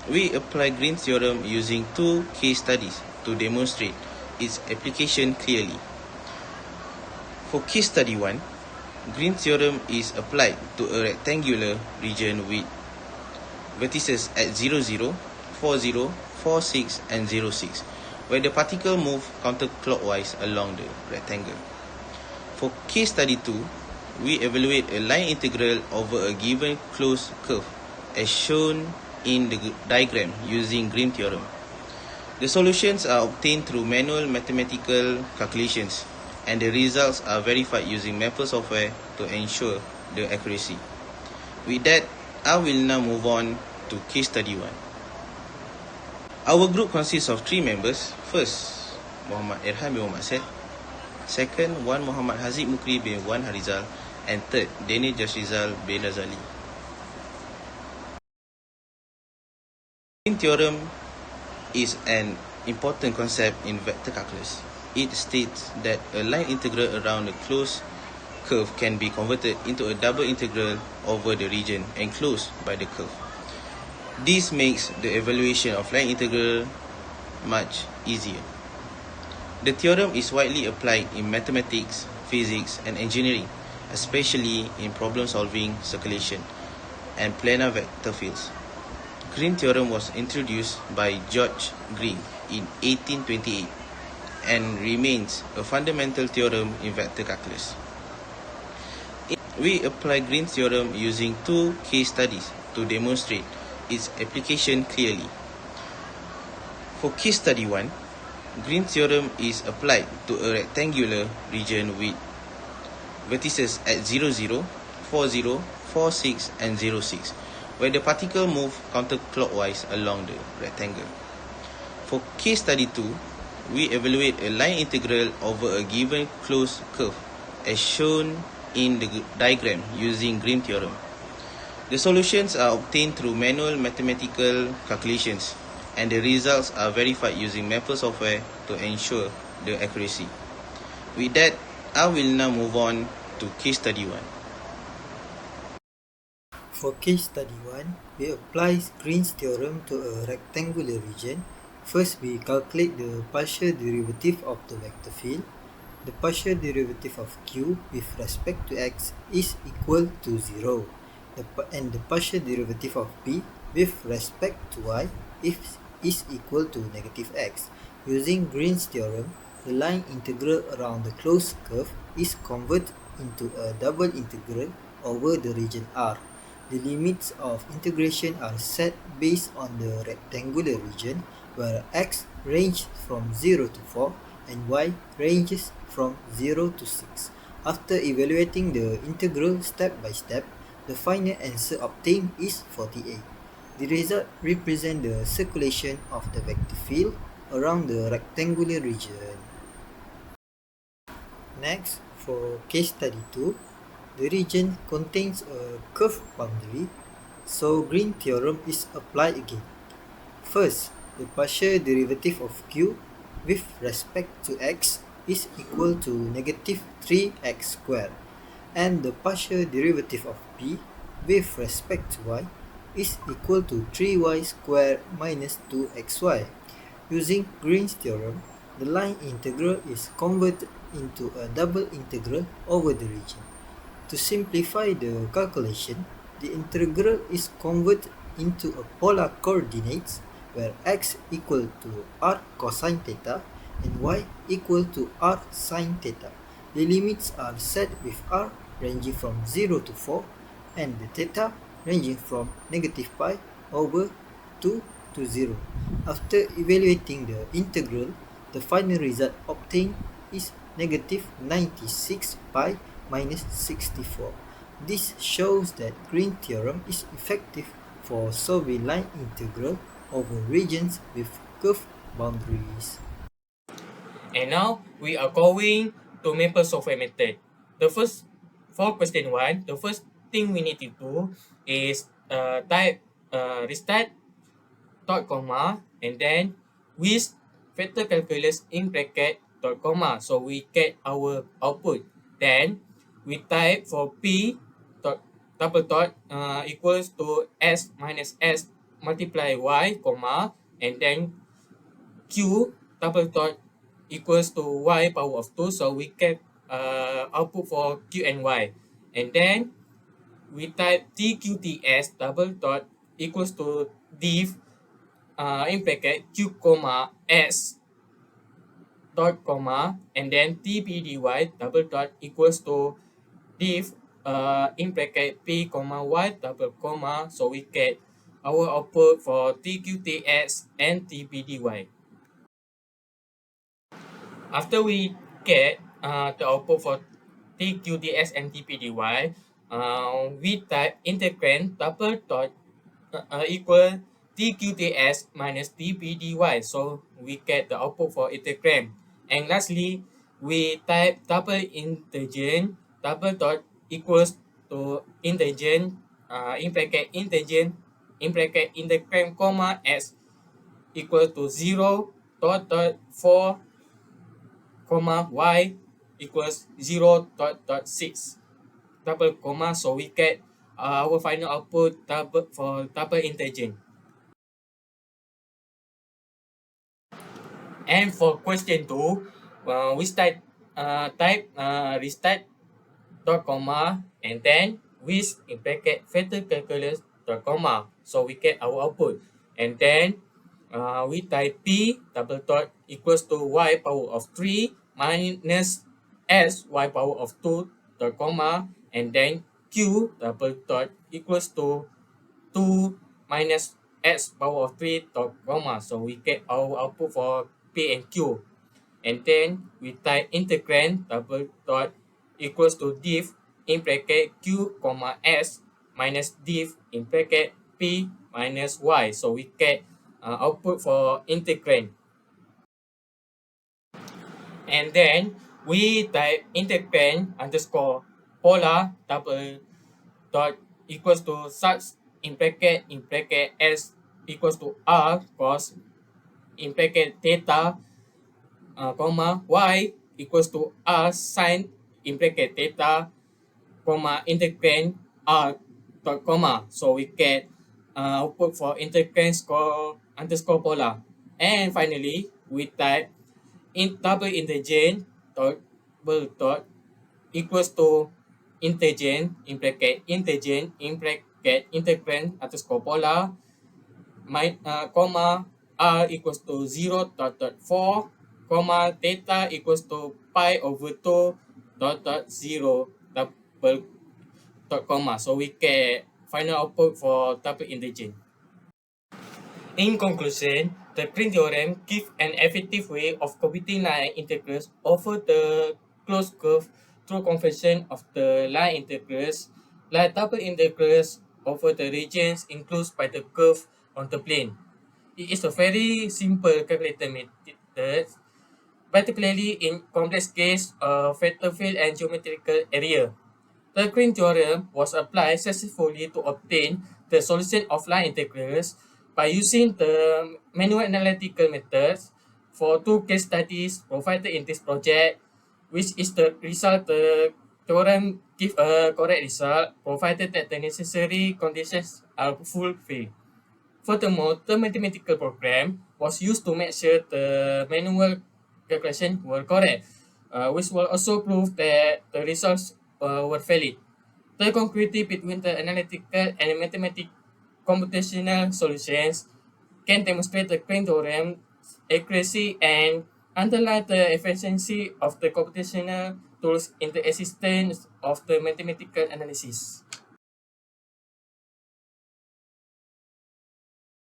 We apply Green's theorem using two case studies to demonstrate its application clearly. For case study 1, Green's theorem is applied to a rectangular region with vertices at 0, 0, 4, 0, 4, 6 and 0, 6, where the particle move counterclockwise along the rectangle. For case study 2, we evaluate a line integral over a given closed curve as shown in the diagram using Green's theorem. The solutions are obtained through manual mathematical calculations, and the results are verified using Mapper software to ensure the accuracy. With that, I will now move on to case study 1. Our group consists of 3 members. First, Muhammad Irham bin Muhammad Said. Second, Wan Muhammad Haziq Mukri bin Wan Harizal. And third, Daniel Jasrizal bin Razali. Green's theorem is an important concept in vector calculus. It states that a line integral around a closed curve can be converted into a double integral over the region enclosed by the curve. This makes the evaluation of line integral much easier. The theorem is widely applied in mathematics, physics, and engineering, especially in problem-solving, circulation, and planar vector fields. Green's theorem was introduced by George Green in 1828 and remains a fundamental theorem in vector calculus. We apply Green's theorem using two case studies to demonstrate its application clearly. For case study 1, Green's theorem is applied to a rectangular region with vertices at 0, 0, 4, 0, 4, 6 and 0, 6, where the particle move counterclockwise along the rectangle. For case study 2, we evaluate a line integral over a given closed curve as shown in the diagram using Green's theorem. The solutions are obtained through manual mathematical calculations, and the results are verified using Mapper software to ensure the accuracy. With that, I will now move on to case study 1. For case study 1, we apply Green's theorem to a rectangular region. First, we calculate the partial derivative of the vector field. The partial derivative of q with respect to x is equal to 0. And the partial derivative of p with respect to y is equal to negative x. Using Green's theorem, the line integral around the closed curve is converted into a double integral over the region R. The limits of integration are set based on the rectangular region, where x ranges from 0 to 4 and y ranges from 0 to 6. After evaluating the integral step by step, the final answer obtained is 48. The result represents the circulation of the vector field around the rectangular region. Next, for case study 2, the region contains a curved boundary, so Green's theorem is applied again. First, the partial derivative of q with respect to x is equal to negative 3x squared, and the partial derivative of p with respect to y is equal to 3y squared minus 2xy. Using Green's theorem, the line integral is converted into a double integral over the region. To simplify the calculation, the integral is converted into a polar coordinates where x equal to r cosine theta and y equal to r sine theta. The limits are set with r ranging from 0 to 4 and the theta ranging from negative pi over 2 to 0. After evaluating the integral, the final result obtained is negative 96 pi minus 64. This shows that Green's theorem is effective for solving line integral over regions with curved boundaries. And now we are going to Mapper software method. The first, for question 1, the first thing we need to do is type restart dot comma and then with vector calculus in bracket dot comma, so we get our output. Then we type for p dot double dot equals to s minus multiply y, comma, and then q double dot equals to y power of 2. So we get output for q and y. And then we type tqts double dot equals to div in bracket q comma s dot comma, and then tpdy double dot equals to div in bracket p comma y double comma. So we get our output for tqts and tpdy. After we get the output for tqts and tpdy, we type integrand double dot equal tqts minus tpdy. So we get the output for integrand. And lastly, we type double integrand double dot equals to integrand in bracket integrand comma s equal to 0 dot 4 comma y equals 0 dot 6 double comma. So we get our final output double for double integer. And for question 2, we start type restart dot comma, and then with in bracket vector calculus dot comma. So we get our output. And then we type p double dot equals to y power of 3 minus s y power of 2 dot comma, and then q double dot equals to 2 minus x power of 3 dot comma. So we get our output for p and q. And then we type integrand double dot equals to div in bracket q comma s minus div in bracket p minus y. So we get output for integrand. And then we type integrand underscore polar double dot equals to such in bracket s equals to r cos in bracket theta comma y equals to r sine in bracket theta comma integrand r dot comma. So we get output for integrand score underscore polar. And finally, we type in double integrand dot equals to integrand in bracket integrand underscore polar my comma r equals to 0 dot 4 comma theta equals to pi over 2 dot 0 double dot comma. So we get final output for double integer. In conclusion, the Green theorem gives an effective way of computing line integrals over the closed curve through conversion of the line integrals like double integrals over the regions enclosed by the curve on the plane. It is a very simple calculator method, particularly in complex case of vector field and geometrical area. The Green theorem was applied successfully to obtain the solution of line integrals by using the manual analytical methods for two case studies provided in this project, which is the result the theorem give a correct result provided that the necessary conditions are fulfilled. Furthermore, the mathematical program was used to make sure the manual calculations were correct, which will also prove that the results were valid. The congruity between the analytical and mathematical computational solutions can demonstrate the Green theorem's accuracy and underline the efficiency of the computational tools in the existence of the mathematical analysis.